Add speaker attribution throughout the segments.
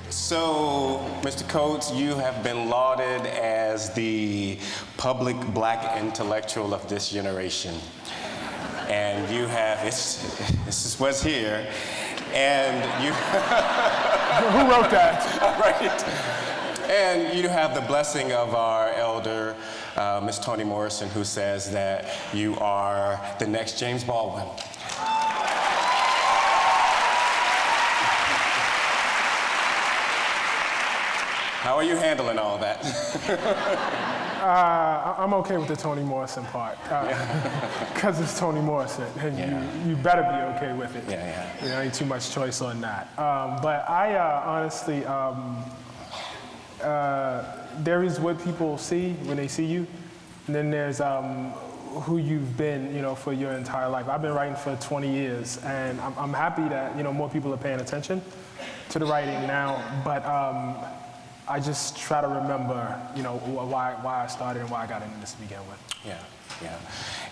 Speaker 1: So, Mr. Coates, you have been lauded as the public black intellectual of this generation. And you have, this is what's here, and you...
Speaker 2: Who wrote that?
Speaker 1: Right. And you have the blessing of our elder, Miss Toni Morrison, who says that you are the next James Baldwin. How are you handling all that?
Speaker 2: I'm okay with the Toni Morrison part, because it's Toni Morrison, and you better be okay with it. There ain't too much choice on that. But I honestly, there is what people see when they see you, and then there's who you've been, for your entire life. I've been writing for 20 years, and I'm happy that more people are paying attention to the writing now. But I just try to remember, why I started and why I got into this to begin with.
Speaker 1: Yeah.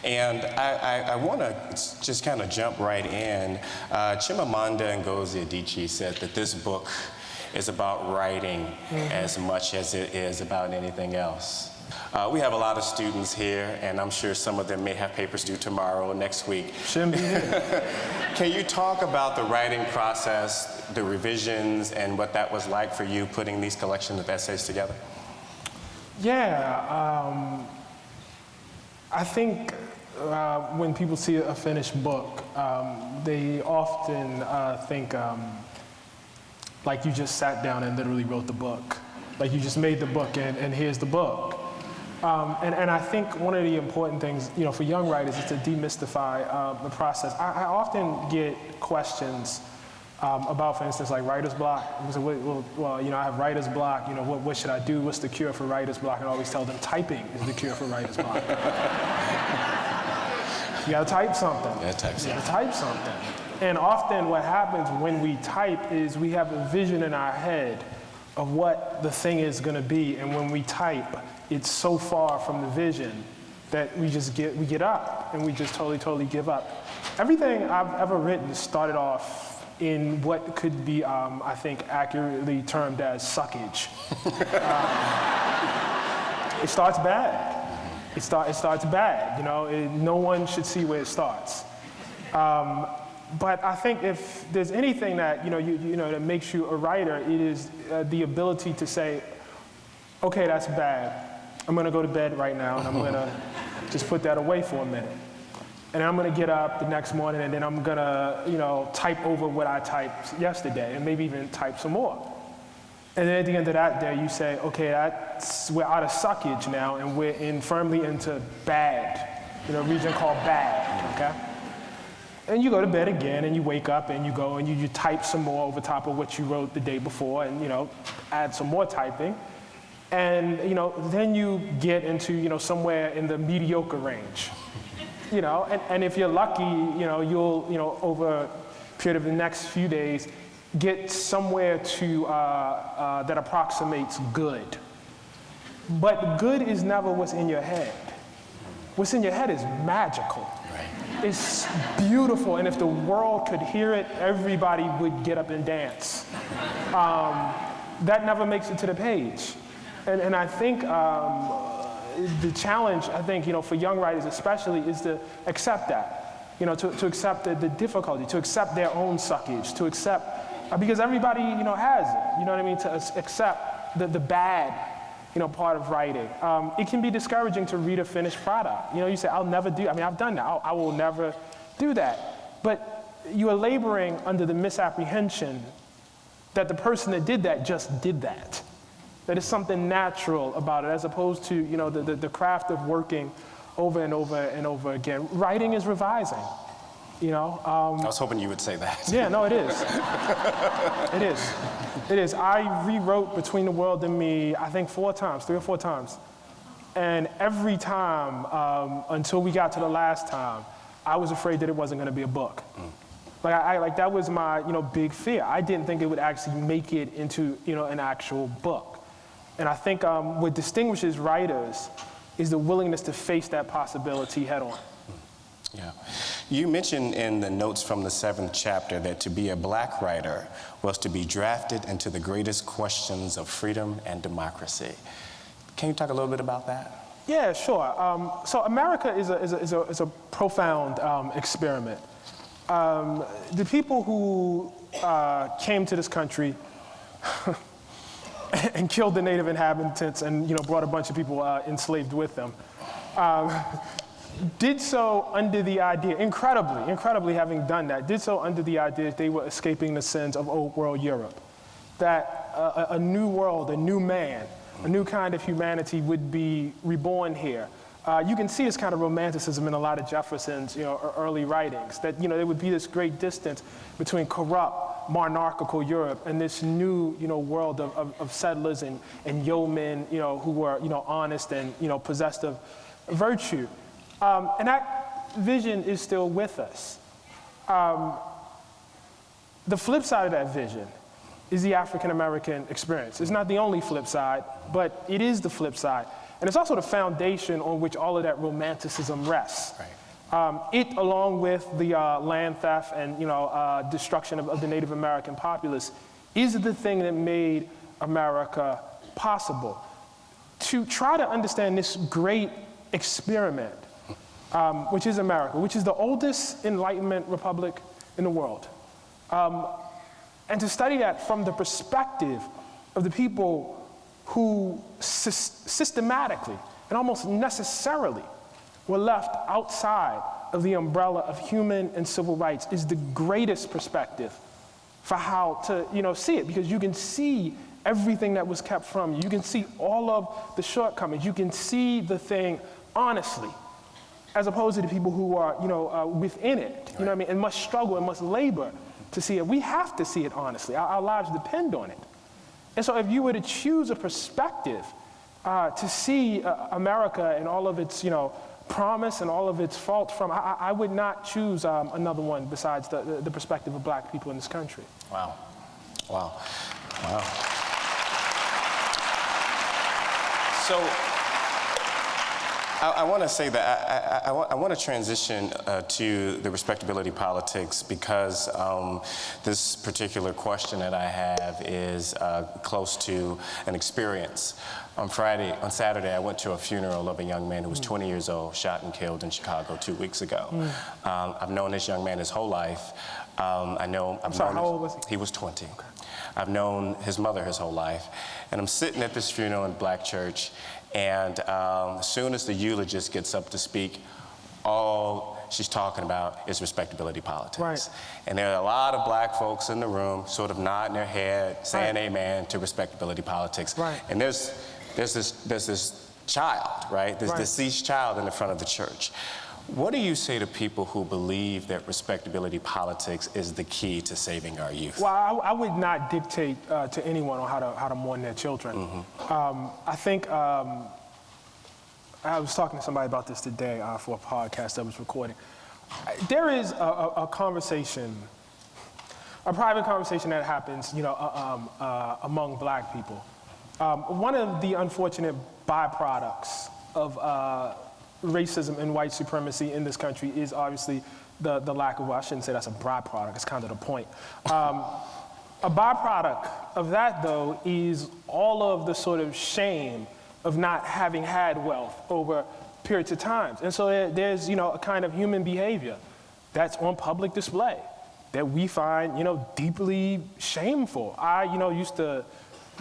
Speaker 1: And I want to just kind of jump right in. Chimamanda Ngozi Adichie said that this book is about writing as much as it is about anything else. We have a lot of students here, and I'm sure some of them may have papers due tomorrow or next week.
Speaker 2: Shouldn't be here.
Speaker 1: Can you talk about the writing process, the revisions, and what that was like for you putting these collections of essays together?
Speaker 2: Yeah, I think when people see a finished book, they often think like you just sat down and literally wrote the book. Like you just made the book and here's the book. And I think one of the important things, for young writers is to demystify the process. I often get questions about, for instance, like writer's block. Well, I have writer's block. What should I do? What's the cure for writer's block? And I always tell them typing is the cure for writer's block. You gotta type something. You gotta type something. And often what happens when we type is we have a vision in our head of what the thing is gonna be, and when we type, it's so far from the vision that we get up and we just totally give up. Everything I've ever written started off in what could be, I think, accurately termed as suckage. It starts bad. It starts bad. No one should see where it starts. But I think if there's anything that that makes you a writer, it is the ability to say, okay, that's bad. I'm gonna go to bed right now, and I'm gonna just put that away for a minute. And I'm gonna get up the next morning, and then I'm gonna type over what I typed yesterday, and maybe even type some more. And then at the end of that day, you say, okay, we're out of suckage now, and we're firmly into bad, a region called bad, okay? And you go to bed again, and you wake up, and you go, and you type some more over top of what you wrote the day before, and add some more typing. And then you get into somewhere in the mediocre range, and if you're lucky, you'll over a period of the next few days get somewhere to that approximates good. But good is never what's in your head. What's in your head is magical. It's beautiful, and if the world could hear it, everybody would get up and dance. That never makes it to the page. And I think the challenge, for young writers especially, is to accept that. To accept the difficulty, to accept their own suckage, to accept, because everybody, has it, to accept the bad, part of writing. It can be discouraging to read a finished product. You say, I'll never do, I've done that, I will never do that. But you are laboring under the misapprehension that the person that did that just did that. That is something natural about it, as opposed to the craft of working over and over and over again. Writing is revising. I
Speaker 1: was hoping you would say that.
Speaker 2: Yeah, no, it is. It is. I rewrote Between the World and Me, I think 3 or 4 times. And every time, until we got to the last time, I was afraid that it wasn't going to be a book. Like that was my big fear. I didn't think it would actually make it into an actual book. And I think what distinguishes writers is the willingness to face that possibility head on.
Speaker 1: Yeah. You mentioned in the notes from the 7th chapter that to be a black writer was to be drafted into the greatest questions of freedom and democracy. Can you talk a little bit about that?
Speaker 2: Yeah, sure. So America is a profound experiment. The people who came to this country and killed the native inhabitants and brought a bunch of people enslaved with them, did so under the idea, incredibly having done that, did so under the idea that they were escaping the sins of old world Europe, that a new world, a new man, a new kind of humanity would be reborn here. You can see this kind of romanticism in a lot of Jefferson's early writings, that there would be this great distance between corrupt, monarchical Europe and this new world of settlers and yeomen who were honest and possessed of virtue. And that vision is still with us. The flip side of that vision is the African-American experience. It's not the only flip side, but it is the flip side. And it's also the foundation on which all of that romanticism rests. Right. It, along with the land theft and destruction of the Native American populace, is the thing that made America possible. To try to understand this great experiment, which is America, which is the oldest Enlightenment republic in the world, and to study that from the perspective of the people who systematically and almost necessarily were left outside of the umbrella of human and civil rights, is the greatest perspective for how to see it, because you can see everything that was kept from you. You can see all of the shortcomings. You can see the thing honestly, as opposed to the people who are within it, you know what I mean, and must struggle and must labor to see it. We have to see it honestly. Our lives depend on it. And so if you were to choose a perspective to see America and all of its promise and all of its faults from, I would not choose another one besides the perspective of black people in this country.
Speaker 1: Wow. Wow. Wow. So I want to say that I want to transition to the respectability politics, because this particular question that I have is close to an experience. On Saturday, I went to a funeral of a young man who was 20 years old, shot and killed in Chicago 2 weeks ago. I've known this young man his whole life. How old was he? He was 20. Okay. I've known his mother his whole life. And I'm sitting at this funeral in Black church, and as soon as the eulogist gets up to speak, all she's talking about is respectability politics. Right. And there are a lot of black folks in the room sort of nodding their head, saying amen to respectability politics. Right. And there's this child, right? This deceased child in the front of the church. What do you say to people who believe that respectability politics is the key to saving our youth?
Speaker 2: Well, I would not dictate to anyone on how to mourn their children. Mm-hmm. I think I was talking to somebody about this today for a podcast I was recording. There is a conversation, a private conversation that happens, among black people. One of the unfortunate byproducts of racism and white supremacy in this country is obviously the lack of, well, I shouldn't say that's a byproduct, it's kind of the point. A byproduct of that, though, is all of the sort of shame of not having had wealth over periods of time. And so there's, a kind of human behavior that's on public display that we find, deeply shameful. I, used to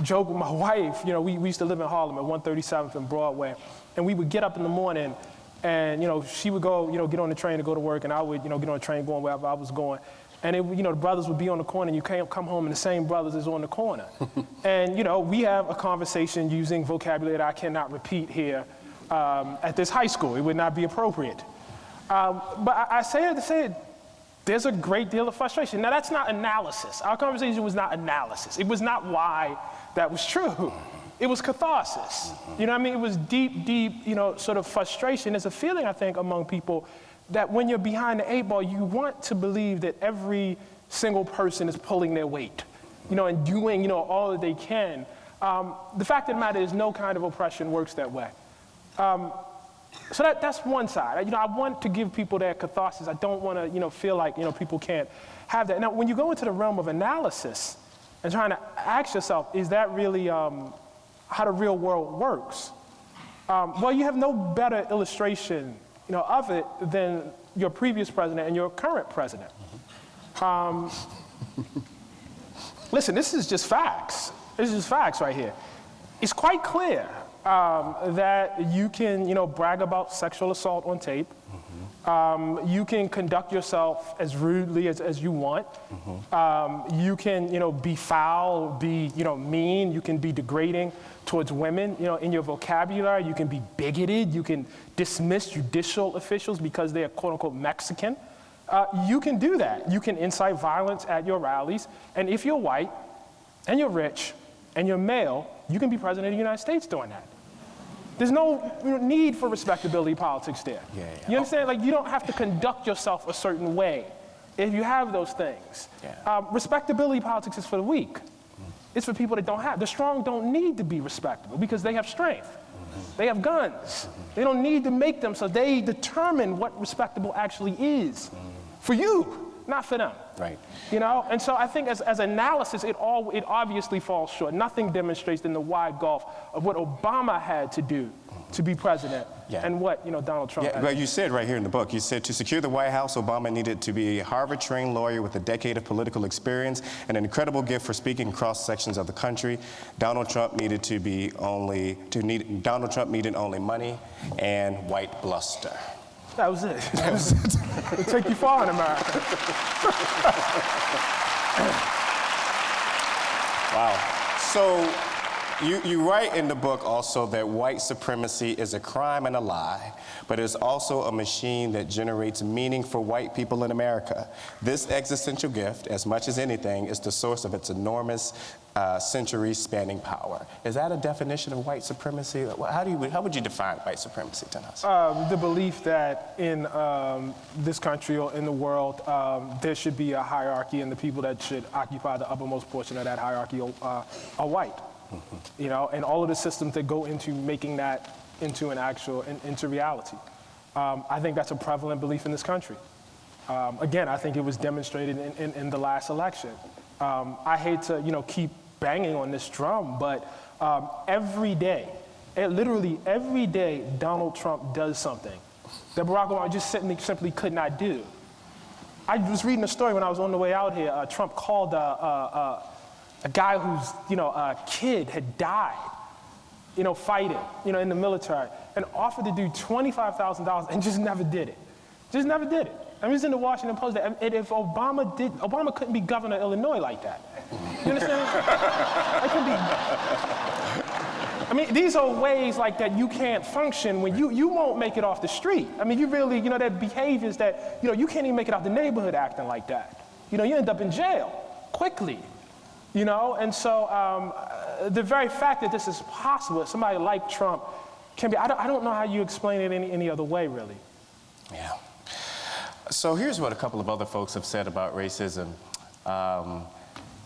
Speaker 2: joke with my wife, we used to live in Harlem at 137th and Broadway, and we would get up in the morning and, she would go, get on the train to go to work, and I would, get on the train going wherever I was going. And it, the brothers would be on the corner, and you can't come home and the same brothers is on the corner. And, we have a conversation using vocabulary that I cannot repeat here at this high school. It would not be appropriate. But I say it to say there's a great deal of frustration. Now, that's not analysis. Our conversation was not analysis. It was not why that was true. It was catharsis. You know what I mean? It was deep, sort of frustration. There's a feeling, I think, among people that when you're behind the 8 ball, you want to believe that every single person is pulling their weight, and doing, all that they can. The fact of the matter is no kind of oppression works that way. So that's one side. I want to give people their catharsis. I don't want to, feel like, people can't have that. Now, when you go into the realm of analysis and trying to ask yourself, is that really how the real world works? Well, you have no better illustration, of it than your previous president and your current president. Listen, this is just facts. This is facts right here. It's quite clear that you can, brag about sexual assault on tape. You can conduct yourself as rudely as you want. You can, be foul, be, mean. You can be degrading towards women, in your vocabulary. You can be bigoted. You can dismiss judicial officials because they are quote unquote Mexican. You can do that. You can incite violence at your rallies. And if you're white and you're rich and you're male, you can be president of the United States doing that. There's no need for respectability politics there.
Speaker 1: Yeah.
Speaker 2: You understand? Like, you don't have to conduct yourself a certain way if you have those things.
Speaker 1: Yeah.
Speaker 2: Respectability politics is for the weak. It's for people that don't have. The strong don't need to be respectable because they have strength. They have guns. They don't need to make them, so they determine what respectable actually is. For you, not for them.
Speaker 1: Right.
Speaker 2: And so I think as analysis, it obviously falls short. Nothing demonstrates in the wide gulf of what Obama had to do to be president and what Donald Trump had.
Speaker 1: Well, you said right here in the book, you said to secure the White House, Obama needed to be a Harvard-trained lawyer with a decade of political experience and an incredible gift for speaking across sections of the country. Donald Trump needed only money and white bluster.
Speaker 2: That was it. It'll take you far in America.
Speaker 1: Wow. So you write in the book also that white supremacy is a crime and a lie, but it's also a machine that generates meaning for white people in America. This existential gift, as much as anything, is the source of its enormous century-spanning power. Is that a definition of white supremacy? How would you define white supremacy, Ta-Nehisi?
Speaker 2: The belief that in this country or in the world, there should be a hierarchy, and the people that should occupy the uppermost portion of that hierarchy are white. And all of the systems that go into making that into into reality. I think that's a prevalent belief in this country. Again, I think it was demonstrated in the last election. I hate to, keep banging on this drum, but every day, literally every day, Donald Trump does something that Barack Obama just simply could not do. I was reading a story when I was on the way out here. Trump called a guy whose, a kid had died, fighting, in the military, and offered to do $25,000 and just never did it. Just never did it. I mean, it's in the Washington Post. And if Obama couldn't be governor of Illinois like that. You understand? I mean, these are ways like that you can't function when you won't make it off the street. I mean, you really, there are behaviors that, you can't even make it out the neighborhood acting like that. You end up in jail quickly. And so the very fact that this is possible, that somebody like Trump can be, I don't know how you explain it any other way, really.
Speaker 1: Yeah. So here's what a couple of other folks have said about racism.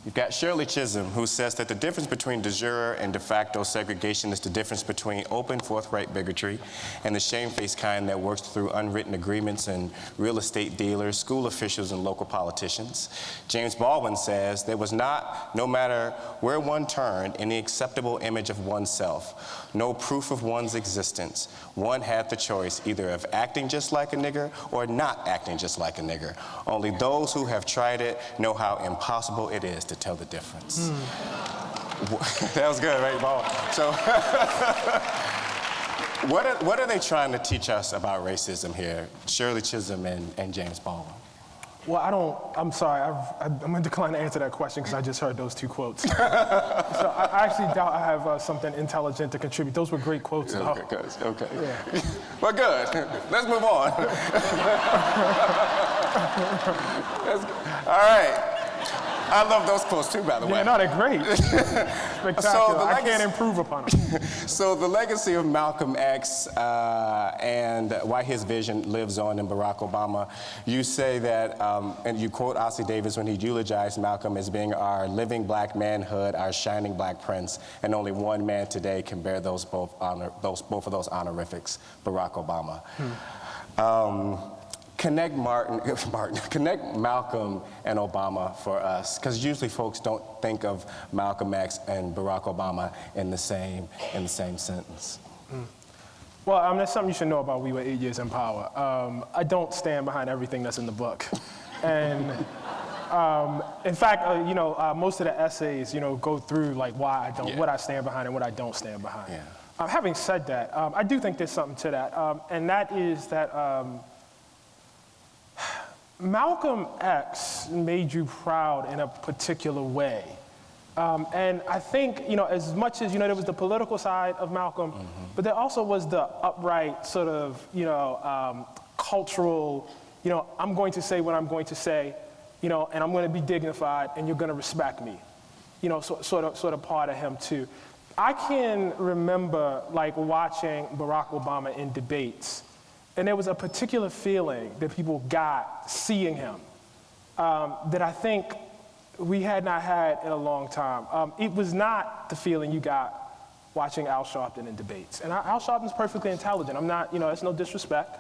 Speaker 1: You've got Shirley Chisholm, who says that the difference between de jure and de facto segregation is the difference between open, forthright bigotry and the shamefaced kind that works through unwritten agreements and real estate dealers, school officials, and local politicians. James Baldwin says there was not, no matter where one turned, any acceptable image of oneself, no proof of one's existence. One had the choice either of acting just like a nigger or not acting just like a nigger. Only those who have tried it know how impossible it is to tell the difference. That was good, right, Paul? So, what are they trying to teach us about racism here, Shirley Chisholm and James Baldwin?
Speaker 2: Well, I'm sorry, I'm going to decline to answer that question because I just heard those two quotes. So I actually doubt I have something intelligent to contribute. Those were great quotes.
Speaker 1: Okay, good. Okay.
Speaker 2: Yeah.
Speaker 1: Well, good. Let's move on. All right. I love those quotes too, by the way.
Speaker 2: Yeah, no, they're great. Spectacular. I can't improve upon them.
Speaker 1: So the legacy of Malcolm X and why his vision lives on in Barack Obama, you say that, and you quote Ossie Davis when he eulogized Malcolm as being our living black manhood, our shining black prince, and only one man today can bear both of those honorifics, Barack Obama. Connect connect Malcolm and Obama for us, because usually folks don't think of Malcolm X and Barack Obama in the same sentence.
Speaker 2: Well, that's something you should know about We Were 8 Years in Power. I don't stand behind everything that's in the book, and in fact, most of the essays, go through like why I don't, what I stand behind and what I don't stand behind. Yeah. Having said that, I do think there's something to that, and that is that. Malcolm X made you proud in a particular way. And I think, as much as, there was the political side of Malcolm, but there also was the upright sort of, cultural, I'm going to say what I'm going to say, and I'm going to be dignified and you're going to respect me, sort of part of him too. I can remember like watching Barack Obama in debates. And there was a particular feeling that people got seeing him that I think we had not had in a long time. It was not the feeling you got watching Al Sharpton in debates. And Al Sharpton's perfectly intelligent. I'm not, it's no disrespect.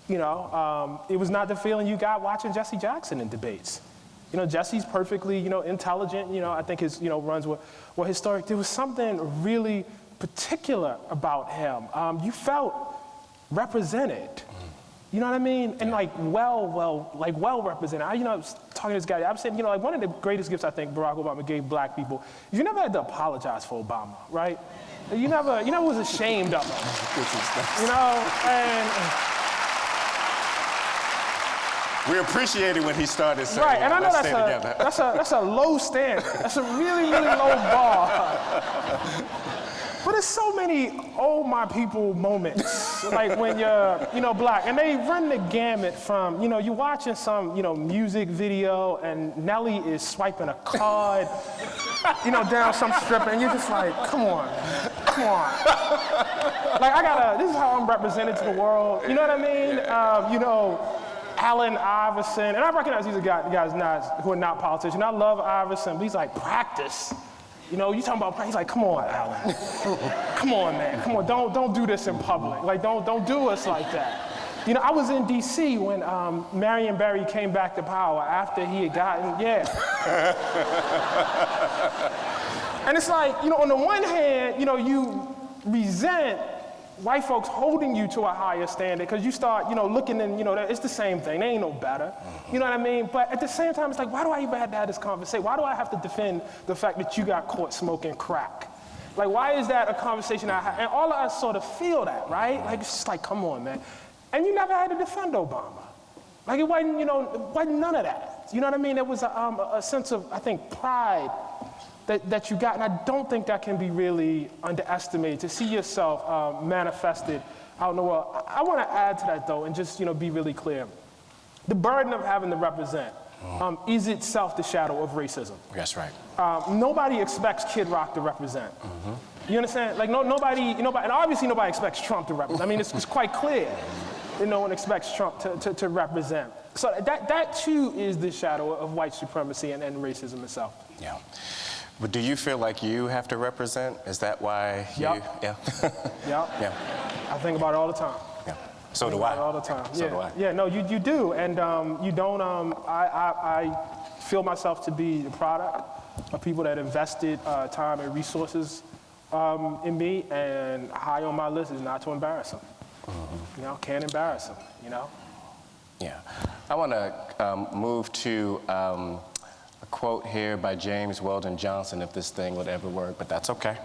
Speaker 2: It was not the feeling you got watching Jesse Jackson in debates. Jesse's perfectly, intelligent. I think his, runs were historic. There was something really particular about him. You felt represented, you know what I mean? And like well represented. I was talking to this guy, I was saying, like one of the greatest gifts I think Barack Obama gave black people is you never had to apologize for Obama, right? You never was ashamed of him, and
Speaker 1: we appreciated when he started saying,
Speaker 2: right, and I know that's a low standard. That's a really, really low bar. But there's so many oh my people moments, like when you're, black, and they run the gamut from, you're watching some, music video and Nelly is swiping a card, down some stripper, and you're just like, come on. Like this is how I'm represented to the world, you know what I mean? Allen Iverson, and I recognize these are guys who are not politicians. I love Iverson, but he's like, practice. You talking about practice, he's like, come on, Allen. Come on, man, come on, don't do this in public. Like, don't do us like that. I was in DC when Marion Barry came back to power after he had gotten, And it's like, on the one hand, you resent white folks holding you to a higher standard because you start, looking and, it's the same thing. They ain't no better. You know what I mean? But at the same time, it's like, why do I even have to have this conversation? Why do I have to defend the fact that you got caught smoking crack? Like, why is that a conversation I have? And all of us sort of feel that, right? Like, it's just like, come on, man. And you never had to defend Obama. Like, it wasn't, wasn't none of that. You know what I mean? There was a sense of, I think, pride that you got, and I don't think that can be really underestimated, to see yourself manifested out in the world. I want to add to that, though, and just be really clear. The burden of having to represent is itself the shadow of racism.
Speaker 1: That's right.
Speaker 2: Nobody expects Kid Rock to represent. You understand? Like, nobody, and obviously nobody expects Trump to represent. I mean, it's quite clear that no one expects Trump to represent. So that too is the shadow of white supremacy and racism itself.
Speaker 1: Yeah. But do you feel like you have to represent? Is that why you?
Speaker 2: Yep.
Speaker 1: Yeah.
Speaker 2: Yeah. I think about it all the time.
Speaker 1: Yeah. So do I.
Speaker 2: All the time.
Speaker 1: So do I.
Speaker 2: Yeah. No, you do, and you don't. I feel myself to be the product of people that invested time and resources in me, and high on my list is not to embarrass them. Can't embarrass them.
Speaker 1: Yeah. I want to move to. A quote here by James Weldon Johnson, if this thing would ever work, but that's okay.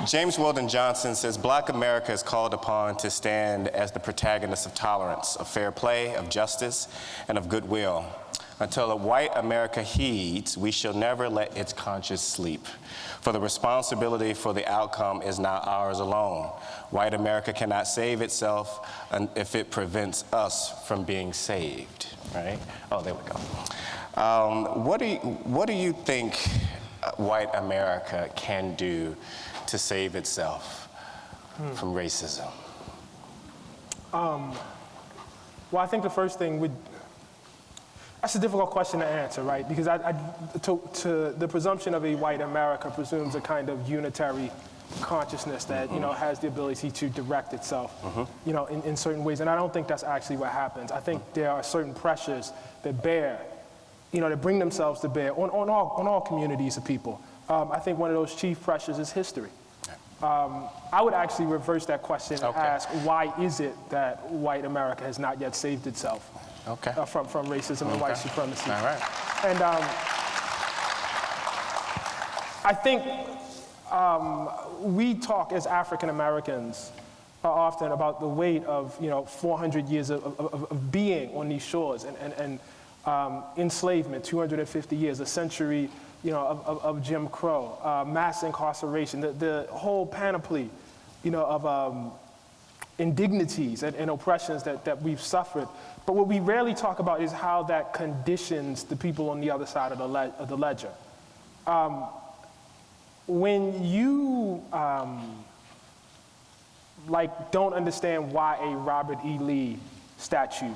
Speaker 1: James Weldon Johnson says, Black America is called upon to stand as the protagonist of tolerance, of fair play, of justice, and of goodwill. Until a white America heeds, we shall never let its conscience sleep. For the responsibility for the outcome is not ours alone. White America cannot save itself if it prevents us from being saved, right? Oh, there we go. What do you think white America can do to save itself from racism?
Speaker 2: Well, I think the first thing that's a difficult question to answer, right? Because to the presumption of a white America presumes a kind of unitary consciousness that, has the ability to direct itself, in certain ways. And I don't think that's actually what happens. I think there are certain pressures that that bring themselves to bear on all communities of people. I think one of those chief pressures is history. I would actually reverse that question and ask, why is it that white America has not yet saved itself from racism and white supremacy?
Speaker 1: All right.
Speaker 2: And I think we talk as African Americans often about the weight of 400 years of being on these shores and enslavement, 250 years, a century of Jim Crow, mass incarceration, the whole panoply of indignities and oppressions that we've suffered. But what we rarely talk about is how that conditions the people on the other side of the ledger. When you don't understand why a Robert E. Lee statue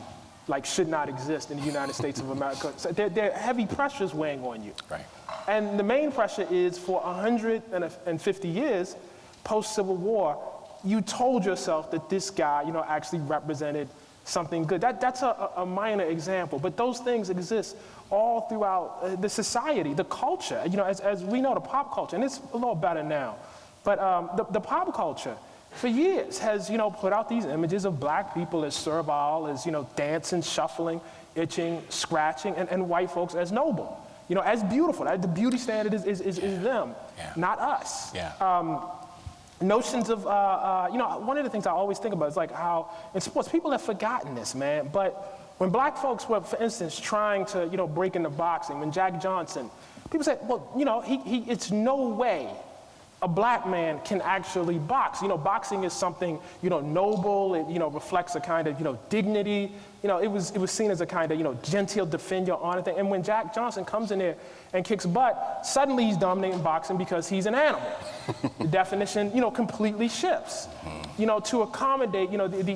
Speaker 2: should not exist in the United States of America, so there are heavy pressures weighing on you.
Speaker 1: Right.
Speaker 2: And the main pressure is for 150 years post-Civil War, you told yourself that this guy, actually represented something good. That's a minor example, but those things exist all throughout the society, the culture. As we know, the pop culture, and it's a little better now, but the pop culture for years has, put out these images of black people as servile, as, dancing, shuffling, itching, scratching, and white folks as noble, as beautiful. The beauty standard is them, not us.
Speaker 1: Yeah.
Speaker 2: Notions of, one of the things I always think about is how in sports, people have forgotten this, man, but when black folks were, for instance, trying to, break into boxing, when Jack Johnson, people said, well, it's no way a black man can actually box. Boxing is something, noble. It, reflects a kind of, dignity. It was seen as a kind of, genteel defend your honor thing. And when Jack Johnson comes in there and kicks butt, suddenly he's dominating boxing because he's an animal. The definition, completely shifts, to accommodate,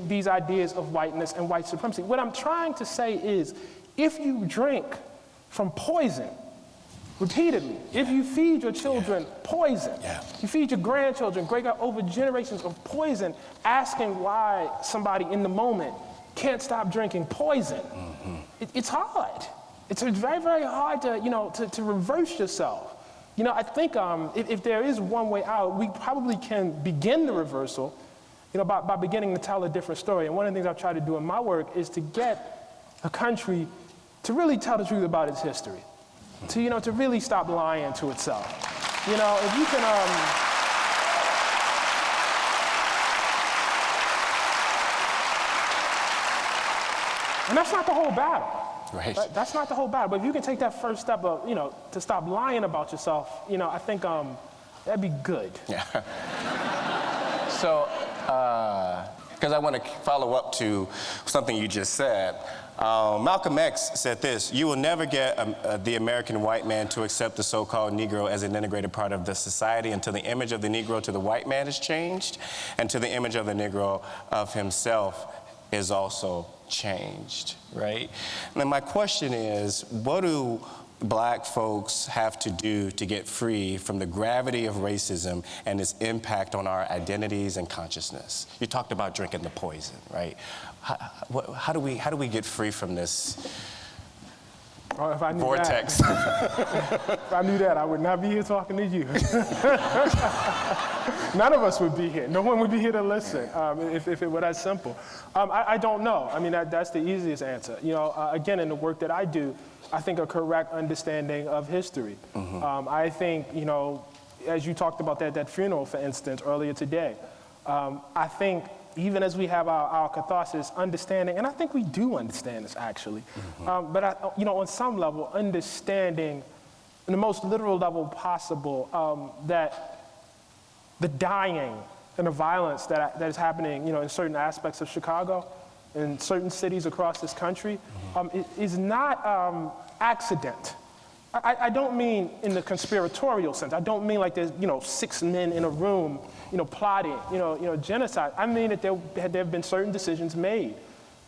Speaker 2: these ideas of whiteness and white supremacy. What I'm trying to say is, if you drink from poison, repeatedly, if you feed your children poison, you feed your grandchildren, over generations of poison, asking why somebody in the moment can't stop drinking poison, it's hard. It's very, very hard to reverse yourself. I think if there is one way out, we probably can begin the reversal, by beginning to tell a different story. And one of the things I've tried to do in my work is to get a country to really tell the truth about its history. To really stop lying to itself. If you can, and that's not the whole battle.
Speaker 1: Right.
Speaker 2: That's not the whole battle. But if you can take that first step of, to stop lying about yourself, I think that'd be good.
Speaker 1: Yeah. So, because I want to follow up to something you just said. Malcolm X said this: "You will never get the American white man to accept the so-called Negro as an integrated part of the society until the image of the Negro to the white man is changed, and to the image of the Negro of himself is also changed," right? And then my question is, what do black folks have to do to get free from the gravity of racism and its impact on our identities and consciousness? You talked about drinking the poison, right? How do we get free from this vortex?
Speaker 2: If I knew that, I would not be here talking to you. None of us would be here. No one would be here to listen if it were that simple. I don't know. I mean, that's the easiest answer. Again, in the work that I do, I think a correct understanding of history. I think, as you talked about that funeral, for instance, earlier today, I think even as we have our catharsis, understanding, and I think we do understand this actually, but on some level, understanding in the most literal level possible that the dying and the violence that is happening, in certain aspects of Chicago, in certain cities across this country, is not accident. I don't mean in the conspiratorial sense. I don't mean like there's 6 men in a room, plotting, genocide. I mean that there have been certain decisions made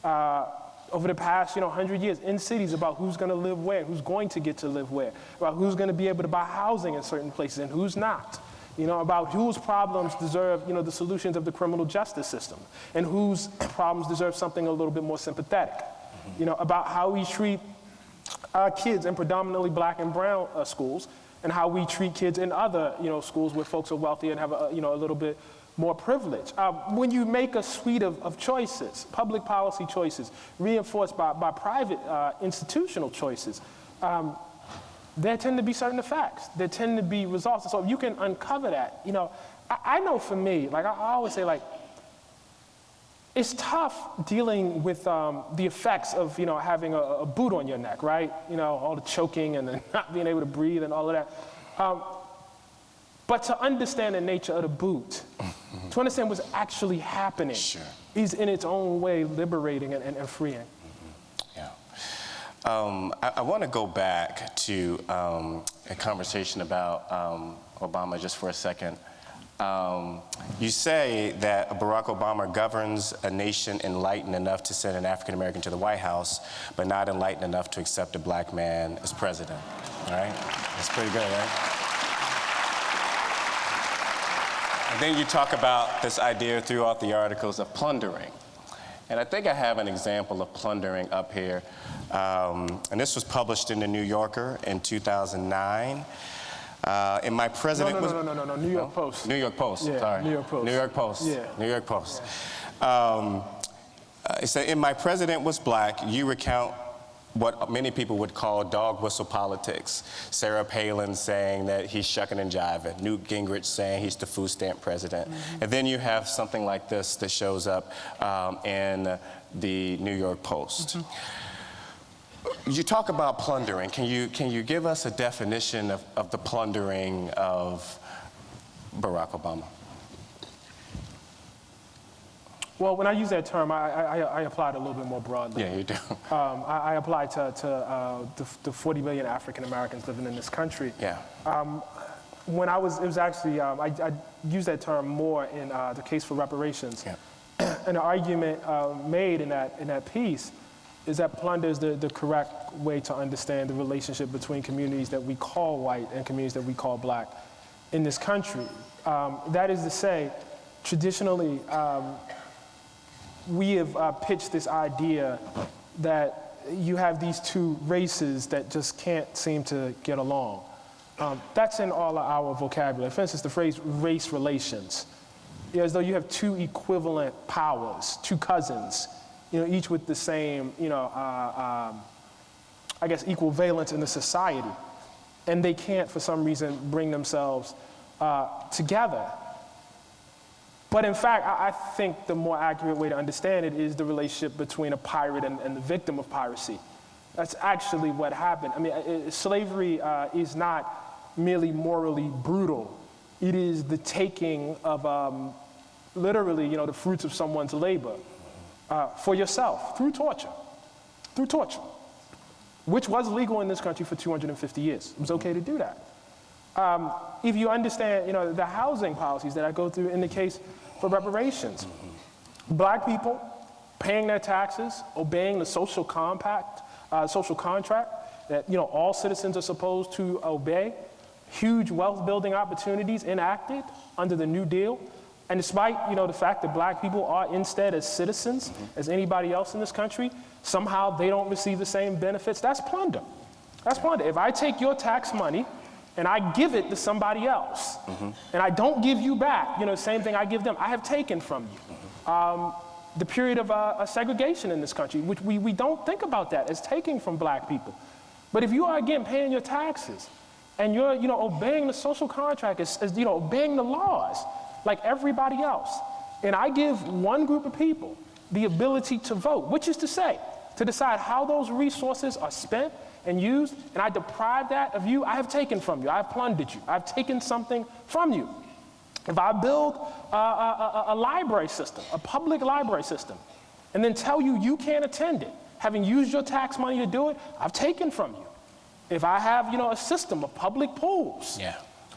Speaker 2: over the past 100 years in cities about who's going to live where, who's going to get to live where, about who's going to be able to buy housing in certain places and who's not. About whose problems deserve, the solutions of the criminal justice system, and whose problems deserve something a little bit more sympathetic. About how we treat kids in predominantly black and brown schools, and how we treat kids in other, schools where folks are wealthy and have a little bit more privilege. When you make a suite of choices, public policy choices, reinforced by private institutional choices, there tend to be certain effects. There tend to be results. So if you can uncover that, I know for me, like I always say, like, it's tough dealing with the effects of, having a boot on your neck, right? All the choking and the not being able to breathe and all of that. But to understand the nature of the boot, to understand what's actually happening, is in its own way liberating and freeing.
Speaker 1: I want to go back to a conversation about Obama just for a second. You say that Barack Obama governs a nation enlightened enough to send an African American to the White House, but not enlightened enough to accept a black man as president. All right? That's pretty good, right? And then you talk about this idea throughout the articles of plundering. And I think I have an example of plundering up here. And this was published in the New Yorker in 2009. And my president was...
Speaker 2: No, New York Post.
Speaker 1: New York Post,
Speaker 2: yeah,
Speaker 1: sorry.
Speaker 2: New York Post.
Speaker 1: New York Post.
Speaker 2: Yeah.
Speaker 1: New York Post. It said, "In My President Was Black, you recount what many people would call dog whistle politics. Sarah Palin saying that he's shucking and jiving. Newt Gingrich saying he's the food stamp president." And then you have something like this that shows up in the New York Post. You talk about plundering. Can you give us a definition of the plundering of Barack Obama?
Speaker 2: Well, when I use that term, I apply it a little bit more broadly.
Speaker 1: Yeah, you do.
Speaker 2: I apply it to the 40 million African Americans living in this country.
Speaker 1: Yeah.
Speaker 2: When I used that term more in the case for reparations.
Speaker 1: Yeah.
Speaker 2: And the argument made in that piece is that plunder is the correct way to understand the relationship between communities that we call white and communities that we call black in this country. That is to say, traditionally, we have pitched this idea that you have these two races that just can't seem to get along. That's in all of our vocabulary. For instance, the phrase race relations, as though you have two equivalent powers, two cousins, each with the same, equal valence in the society. And they can't, for some reason, bring themselves together. But in fact, I think the more accurate way to understand it is the relationship between a pirate and the victim of piracy. That's actually what happened. I mean, slavery is not merely morally brutal. It is the taking of literally, the fruits of someone's labor for yourself through torture, which was legal in this country for 250 years. It was okay to do that. If you understand, the housing policies that I go through in the case for reparations, black people paying their taxes, obeying the social contract that all citizens are supposed to obey, huge wealth building opportunities enacted under the New Deal, and despite the fact that black people are instead as citizens as anybody else in this country, somehow they don't receive the same benefits. That's plunder. That's plunder. If I take your tax money and I give it to somebody else, and I don't give you back, the same thing I give them, I have taken from you. The period of segregation in this country, which we don't think about that as taking from black people. But if you are, again, paying your taxes, and you're, obeying the social contract, as obeying the laws, like everybody else, And I give one group of people the ability to vote, which is to say, to decide how those resources are spent and used, and I deprive that of you, I have taken from you, I have plundered you, I've taken something from you. If I build a library system, a public library system, and then tell you you can't attend it, having used your tax money to do it, I've taken from you. If I have, a system of public pools,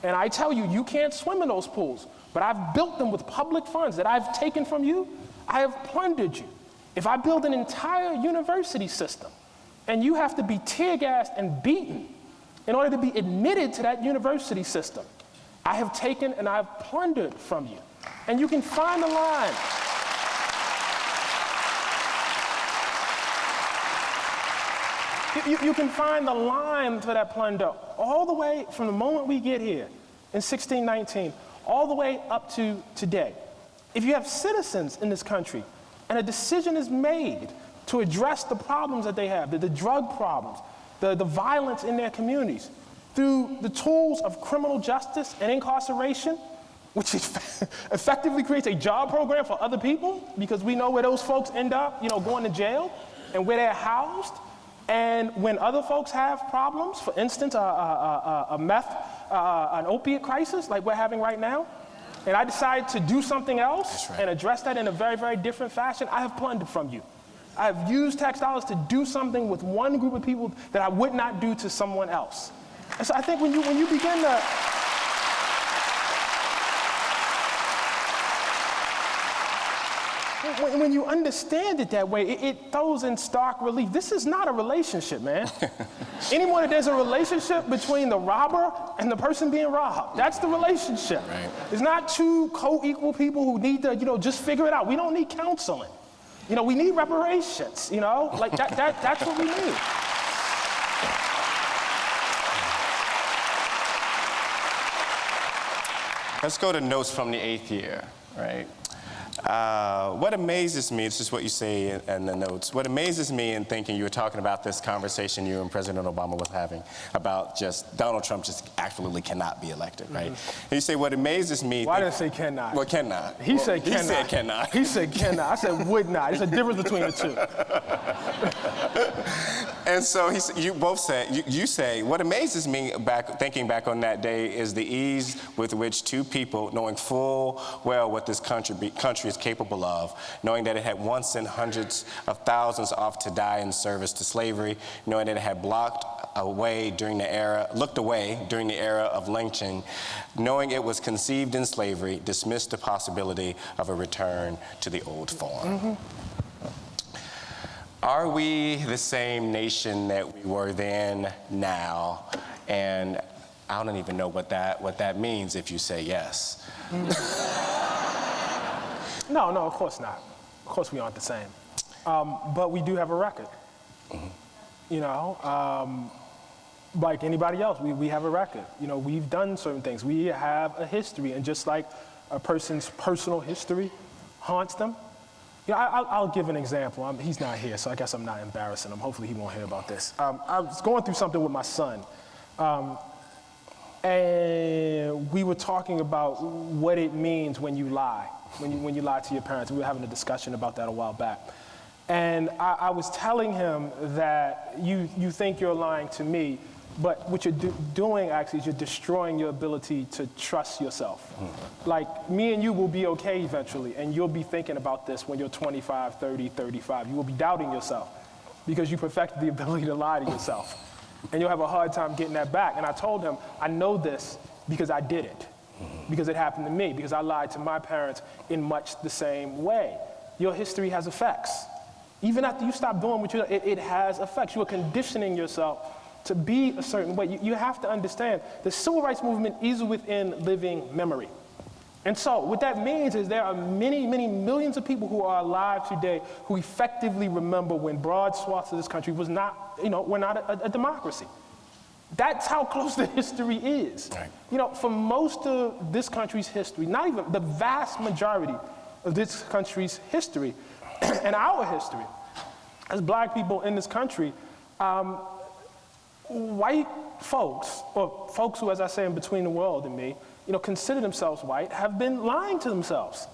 Speaker 2: and I tell you you can't swim in those pools, but I've built them with public funds that I've taken from you, I have plundered you. If I build an entire university system, and you have to be tear-gassed and beaten in order to be admitted to that university system, I have taken and I've plundered from you. And you can find the line. You can find the line to that plunder all the way from the moment we get here in 1619, all the way up to today. If you have citizens in this country and a decision is made to address the problems that they have, the drug problems, the violence in their communities, through the tools of criminal justice and incarceration, which effectively creates a job program for other people, because we know where those folks end up, going to jail and where they're housed. And when other folks have problems, for instance, an opiate crisis like we're having right now, and I decide to do something else and address that in a very, very different fashion, I have plundered from you. I have used tax dollars to do something with one group of people that I would not do to someone else. And so I think when you begin to when you understand it that way, it throws in stark relief. This is not a relationship, man. Any more than there's a relationship between the robber and the person being robbed. That's the relationship. Right. It's not two co-equal people who need to, just figure it out. We don't need counseling. We need reparations, like that's what we need.
Speaker 1: Let's go to notes from the 8th year, right? What amazes me, this is what you say in the notes, what amazes me in thinking you were talking about this conversation you and President Obama was having about just Donald Trump just absolutely cannot be elected, right? And you say, what amazes me...
Speaker 2: Why did I say cannot?
Speaker 1: Well, cannot.
Speaker 2: He said cannot.
Speaker 1: He said cannot.
Speaker 2: He said cannot. I said would not. There's a difference between the two.
Speaker 1: And so you both said, you say, what amazes me thinking back on that day is the ease with which two people, knowing full well what this country is capable of, knowing that it had once sent hundreds of thousands off to die in service to slavery, knowing that it had looked away during the era of lynching, knowing it was conceived in slavery, dismissed the possibility of a return to the old form. Are we the same nation that we were then, now? And I don't even know what that means if you say yes.
Speaker 2: No, of course not. Of course we aren't the same. But we do have a record. Like anybody else, we have a record. We've done certain things. We have a history, and just like a person's personal history haunts them, I'll give an example. He's not here, so I guess I'm not embarrassing him. Hopefully he won't hear about this. I was going through something with my son, and we were talking about what it means when you lie, when you lie to your parents. We were having a discussion about that a while back. And I was telling him that you think you're lying to me, but what you're doing actually is you're destroying your ability to trust yourself. Like, me and you will be okay eventually, and you'll be thinking about this when you're 25, 30, 35. You will be doubting yourself because you perfected the ability to lie to yourself. And you'll have a hard time getting that back. And I told him, I know this because I did it, because it happened to me, because I lied to my parents in much the same way. Your history has effects. Even after you stop doing what it has effects. You are conditioning yourself to be a certain way. You have to understand the civil rights movement is within living memory. And so what that means is there are many, many millions of people who are alive today who effectively remember when broad swaths of this country was not, we're not a democracy. That's how close the history is. Right. For most of this country's history, not even the vast majority of this country's history and our history, as black people in this country, white folks, or folks who, as I say, in between the world and me, consider themselves white, have been lying to themselves.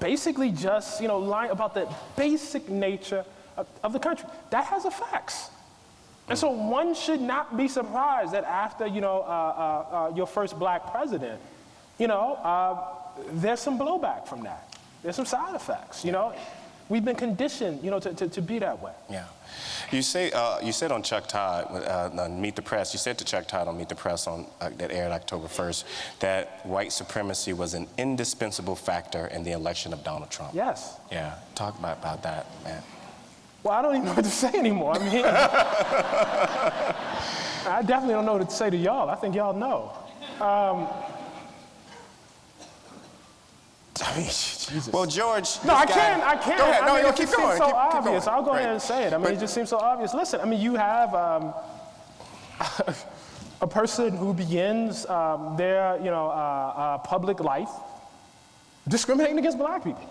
Speaker 2: basically just, lying about the basic nature of the country. That has effects. And so one should not be surprised that after, your first black president, there's some blowback from that. There's some side effects, We've been conditioned, to be that way.
Speaker 1: Yeah. You said on Chuck Todd, on Meet the Press, you said to Chuck Todd on Meet the Press that aired October 1st, that white supremacy was an indispensable factor in the election of Donald Trump.
Speaker 2: Yes.
Speaker 1: Yeah. Talk about that, man.
Speaker 2: Well, I don't even know what to say anymore. I mean, I definitely don't know what to say to y'all. I think y'all know. I mean, Jesus.
Speaker 1: Well, George.
Speaker 2: No, I can't.
Speaker 1: Go ahead. No,
Speaker 2: it
Speaker 1: keep
Speaker 2: just
Speaker 1: going.
Speaker 2: seems so obvious.
Speaker 1: Going.
Speaker 2: I'll go ahead and say it. I mean, it just seems so obvious. Listen, I mean, you have a person who begins their, public life discriminating against black people.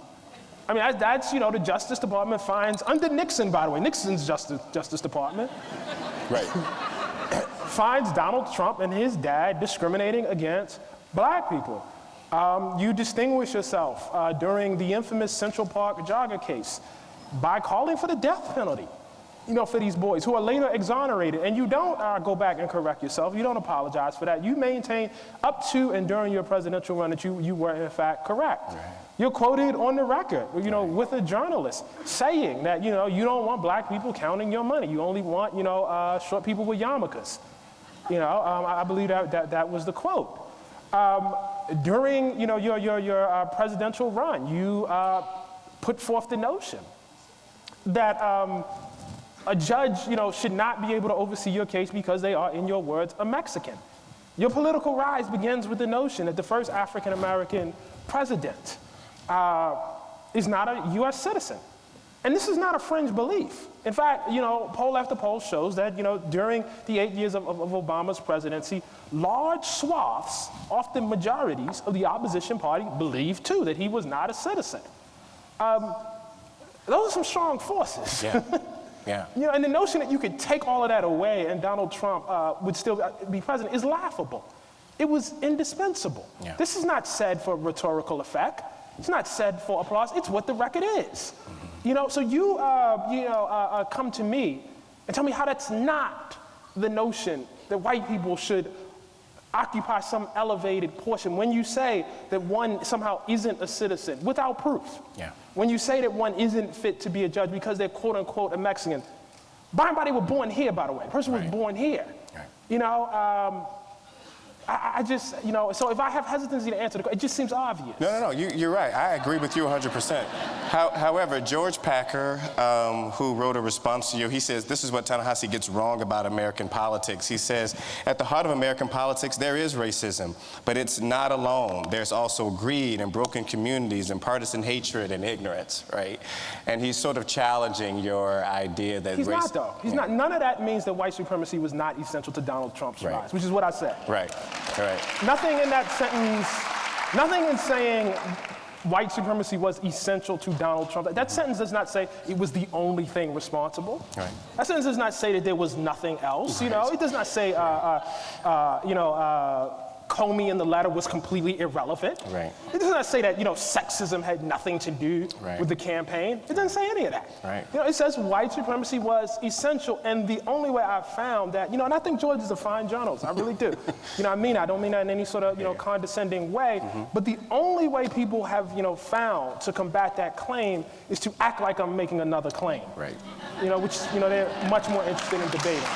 Speaker 2: I mean, that's the Justice Department finds, under Nixon, by the way, Nixon's Justice Department.
Speaker 1: Right.
Speaker 2: Finds Donald Trump and his dad discriminating against black people. You distinguish yourself during the infamous Central Park jogger case by calling for the death penalty, for these boys who are later exonerated. And you don't go back and correct yourself. You don't apologize for that. You maintain up to and during your presidential run that you were in fact correct. Right. You're quoted on the record, with a journalist saying that, you don't want black people counting your money. You only want, short people with yarmulkes. I believe that was the quote. During your presidential run, you put forth the notion that a judge should not be able to oversee your case because they are, in your words, a Mexican. Your political rise begins with the notion that the first African American president is not a U.S. citizen. And this is not a fringe belief. In fact, poll after poll shows that, during the 8 years of Obama's presidency, large swaths, often majorities of the opposition party believed, too, that he was not a citizen. Those are some strong forces.
Speaker 1: Yeah. Yeah.
Speaker 2: And the notion that you could take all of that away and Donald Trump would still be president is laughable. It was indispensable. Yeah. This is not said for rhetorical effect. It's not said for applause. It's what the record is. Mm-hmm. So you come to me and tell me how that's not the notion that white people should occupy some elevated portion when you say that one somehow isn't a citizen without proof. Yeah. When you say that one isn't fit to be a judge because they're quote unquote a Mexican. By and by, they were born here, by the way. The person was born here. Right. I just, so if I have hesitancy to answer the question, it just seems obvious.
Speaker 1: No, you're right. I agree with you 100%. However, George Packer, who wrote a response to you, he says, this is what Ta-Nehisi gets wrong about American politics. He says, at the heart of American politics, there is racism, but it's not alone. There's also greed and broken communities and partisan hatred and ignorance, right? And he's sort of challenging your idea that
Speaker 2: He's not, though. He's not. None of that means that white supremacy was not essential to Donald Trump's rise, which is what I said.
Speaker 1: Right. Right.
Speaker 2: Nothing in that sentence, nothing in saying white supremacy was essential to Donald Trump. That sentence does not say it was the only thing responsible. Right. That sentence does not say that there was nothing else. Right. It does not say, Comey in the letter was completely irrelevant. Right. It does not say that, sexism had nothing to do with the campaign. It doesn't say any of that. Right. It says white supremacy was essential, and the only way I've found that, and I think George is a fine journalist, I really do. I don't mean that in any sort of, condescending way, but the only way people have, found to combat that claim is to act like I'm making another claim. Right. Which, they're much more interested in debating.